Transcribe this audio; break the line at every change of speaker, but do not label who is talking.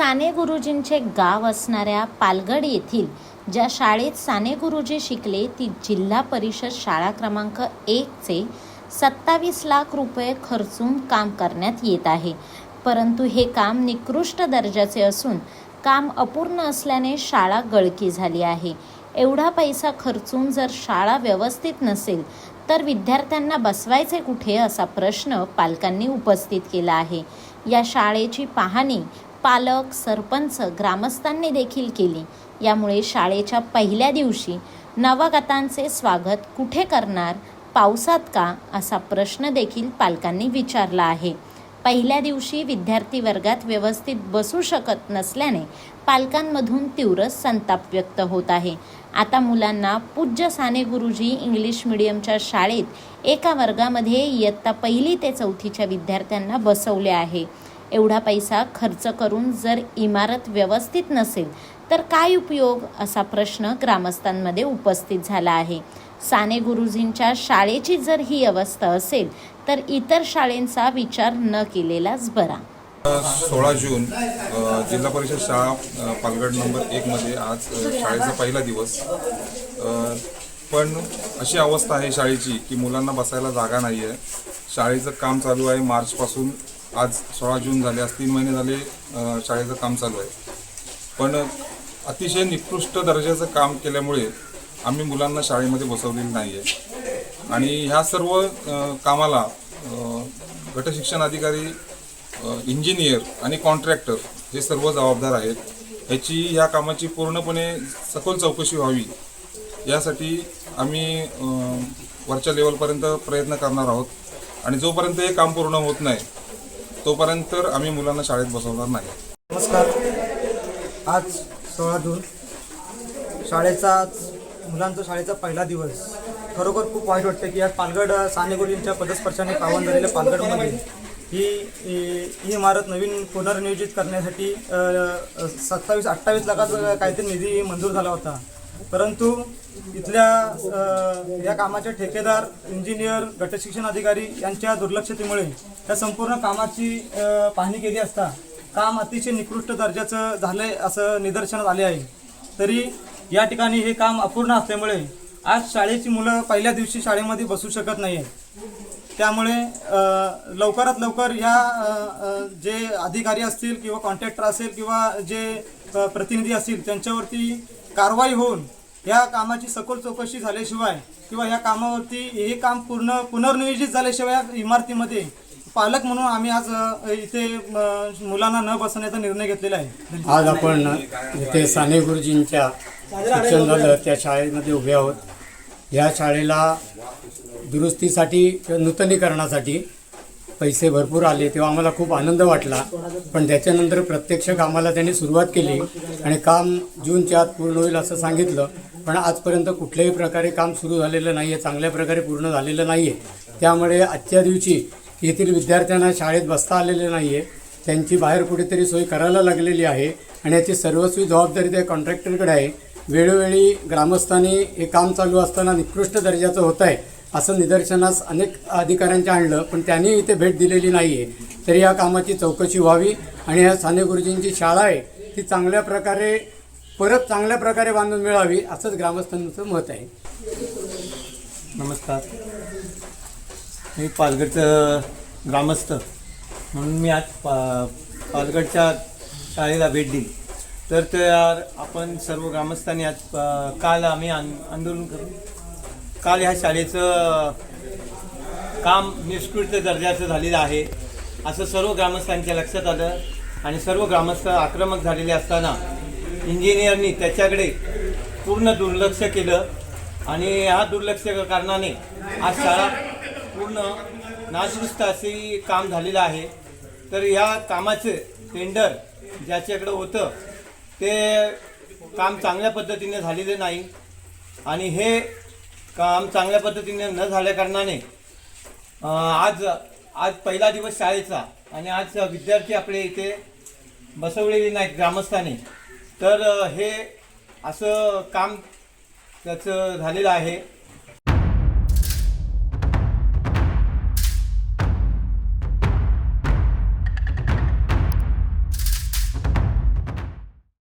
साने गुरुजींचे गाव असणाऱ्या पालगड येथील ज्या शाळेत साने गुरुजी शिकले ती जिल्हा परिषद शाळा क्रमांक 1चे 27 लाख रुपये खर्चून काम करण्यात येत आहे. परंतु हे काम निकृष्ट दर्जाचे असून काम अपूर्ण असल्याने शाळा गळकी झाली आहे. एवढा पैसा खर्चून जर शाळा व्यवस्थित नसेल तर विद्यार्थ्यांना बसवायचे कुठे असा प्रश्न पालकांनी उपस्थित केला आहे. या शाळेची पाहणी पालक, सरपंच, ग्रामस्थांनी देखील केली. यामुळे शाळेच्या पहिल्या दिवशी नवगतांचे स्वागत कुठे करणार, पावसात का, असा प्रश्न देखील पालकांनी विचारला आहे. पहिल्या दिवशी विद्यार्थी वर्गात व्यवस्थित बसू शकत नसल्याने पालकांमधून तीव्र संताप व्यक्त होत आहे. आता मुलांना पूज्य साने गुरुजी इंग्लिश मीडियमच्या शाळेत एका वर्गामध्ये इयत्ता 1ली ते 4थीच्या विद्यार्थ्यांना बसवले आहे. एवढा पैसा खर्च करून जर इमारत व्यवस्थित नसेल तर काय उपयोग, असा प्रश्न ग्रामस्थांमध्ये उपस्थित झाला आहे. साने गुरुजींच्या शाळेची जर ही अवस्था असेल तर इतर शाळेंचा विचार न केलेलाच बरा.
16 जून जिल्हा परिषद शाळा पालगड नंबर 1मध्ये आज शाळेचा पहिला दिवस. पण अशी अवस्था आहे शाळेची की मुलांना बसायला जागा नाही आहे. शाळेचं काम चालू आहे मार्चपासून. आज 16 जून झाले, आज 3 महिने झाले शाळेचं काम चालू आहे. पण अतिशय निकृष्ट दर्जाचं काम केल्यामुळे आम्ही मुलांना शाळेमध्ये बसवलेलं नाही आहे. आणि ह्या सर्व कामाला गटशिक्षण अधिकारी, इंजिनियर आणि कॉन्ट्रॅक्टर हे सर्व जबाबदार आहेत. ह्याची ह्या कामाची पूर्णपणे सखोल चौकशी व्हावी यासाठी आम्ही वरच्या लेवलपर्यंत प्रयत्न करणार आहोत. आणि जोपर्यंत हे काम पूर्ण होत नाही तोपर्यंत आम्ही मुलांना शाळेत बसवणार नाही.
नमस्कार. आज 16 जून मुलांचा शाळेचा पहिला दिवस. खरोखर खूप वाईट वाटतं की आज पालगड साने गुरुजींच्या पदस्पर्शाने पावन झालेल्या पालगडमध्ये ही इमारत नवीन पुनर्नियोजित करण्यासाठी 27-28 लाखाचा काहीतरी निधी मंजूर झाला होता. परंतु इथल्या या कामाचे ठेकेदार, इंजिनियर, गटशिक्षण अधिकारी यांच्या दुर्लक्षतेमुळे या संपूर्ण कामाची पाहणी केली असता काम अतिशय निकृष्ट दर्जाचं झालं आहे असं निदर्शनास आले आहे. तरी या ठिकाणी हे काम अपूर्ण असल्यामुळे आज शाळेची मुलं पहिल्या दिवशी शाळेमध्ये बसू शकत नाही आहेत. त्यामुळे लवकरात लवकर या जे अधिकारी असतील किंवा कॉन्ट्रॅक्टर असेल किंवा जे प्रतिनिधी असतील त्यांच्यावरती कारवाई होऊन या कामाची सखोल चौकशी झाल्याशिवाय किंवा या कामावरती हे काम पुनर्नियोजित झाल्याशिवाय या इमारतीमध्ये पालक म्हणून आम्ही आज इथे मुलांना न बसवण्याचा निर्णय घेतलेला आहे.
आज आपण इथे साने गुरुजींच्या शिक्षण झालं त्या शाळेमध्ये उभे आहोत. या शाळेला दुरुस्तीसाठी किंवा नूतनीकरणासाठी पैसे भरपूर आले तेव्हा आम्हाला खूप आनंद वाटला. पण त्याच्यानंतर प्रत्यक्ष कामाला त्यांनी सुरुवात केली आणि काम जूनच्या आत पूर्ण होईल असं सांगितलं. पण आजपर्यंत कुठल्याही प्रकारे काम सुरू झालेलं नाही आहे, चांगल्या प्रकारे पूर्ण झालेलं नाही आहे. त्यामुळे आजच्या दिवशी येथील विद्यार्थ्यांना शाळेत बसता आलेले नाही आहे. त्यांची बाहेर कुठेतरी सोय करायला लागलेली आहे आणि याची सर्वस्वी जबाबदारी त्या कॉन्ट्रॅक्टरकडे आहे. वेळोवेळी ग्रामस्थांनी हे काम चालू असताना निकृष्ट दर्जाचं होत आहे असं निदर्शनास अनेक अधिकाऱ्यांच्या आणलं, पण त्यांनी इथे भेट दिलेली नाही आहे. तरी या कामाची चौकशी व्हावी आणि या साने गुरुजींची शाळा आहे ती चांगल्या प्रकारे बांधून मिळावी असंच ग्रामस्थांचं मत आहे.
नमस्कार. मी पालगडचं ग्रामस्थ म्हणून मी आज पालगडच्या शाळेला भेट दिली. तर आपण सर्व ग्रामस्थांनी आज काल आम्ही आंदोलन करून काल ह्या शाळेचं काम निकृष्ट दर्जाचं झालेलं आहे असं सर्व ग्रामस्थांच्या लक्षात आलं. आणि सर्व ग्रामस्थ आक्रमक झालेले असताना इंजिनियरनी त्याच्याकडे पूर्ण दुर्लक्ष केलं आणि ह्या दुर्लक्ष कारणाने आज शाळा पूर्ण नादुरुस्त असे काम झालेलं आहे. तर या कामाचं टेंडर ज्याच्याकडं होतं ते काम चांगल्या पद्धतीने झालेलं नाही आणि हे काम चांगल्या पद्धतीने न झाल्या कारणाने आज पहिला दिवस शाळेचा आणि आज विद्यार्थी आपले इथे बसवलेले नाहीत ग्रामस्थांनी. तर हे असं काम त्याचं झालेलं आहे.